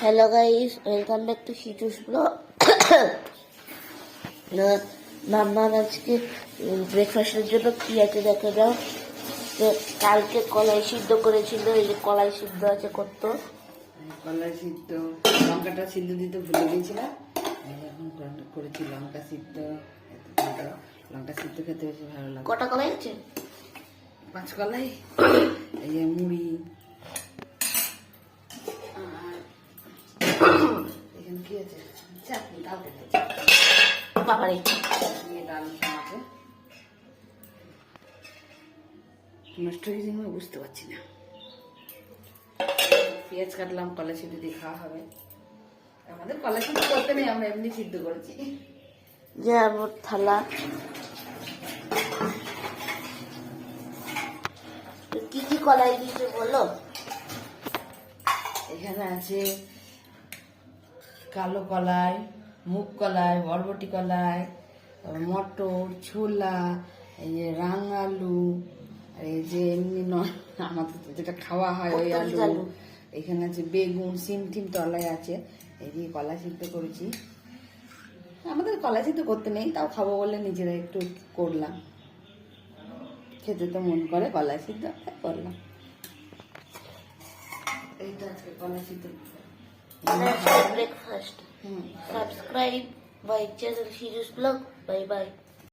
Hello guys, welcome back to Shitu's blog. মাম্মা আজকে ব্রেকফাস্টের জন্য কি আছে দেখে দাও। কালকে কলাই সিদ্ধ করেছিল, এই যে কলাই সিদ্ধ আছে কত। কলাই সিদ্ধ, লঙ্কাটা সিদ্ধ দিতে ভুলে গিয়েছিলাম, এখন করেছি লঙ্কা সিদ্ধ। লঙ্কা সিদ্ধ খেতে বেশি ভালো লাগে। কটা কলাই আছে? 5 কলাই। এই যে মুড়ি, এখানে কি আছে? চাটনি, কালকে বাবারে ডাল আছে। নষ্ট হয়ে যাবে বুঝতে পারছি না। পেঁয়াজ কাটলাম, কলাই সিদ্ধ দিয়ে খাওয়া হবে। আমাদের কলাই সিদ্ধ করতে নেই, আমরা এমনি সিদ্ধ করেছি। যে আমার থালা কি কি কলাই দিয়েছে বলো। এখানে আছে কালো কলাই, মুগ কলাই, বরবটি কলাই, মটর, ছোলা, এই যে রাঙালু, আর এই যে এমনি আমাদের যেটা খাওয়া হয় ওই আলু। এখানে আছে বেগুন, সিম টিম তলায় আছে। এই দিয়ে কলাই সিদ্ধ করেছি। আমাদের কলাই সিদ্ধ করতে নেই, তাও খাবো বলে নিজেরা একটু করলাম। খেতে তো মন করে কলাই সিদ্ধ, তাই করলাম। এইটা আজকে কলাই সিদ্ধ breakfast. Subscribe my channel Shitu's blog. Bye by.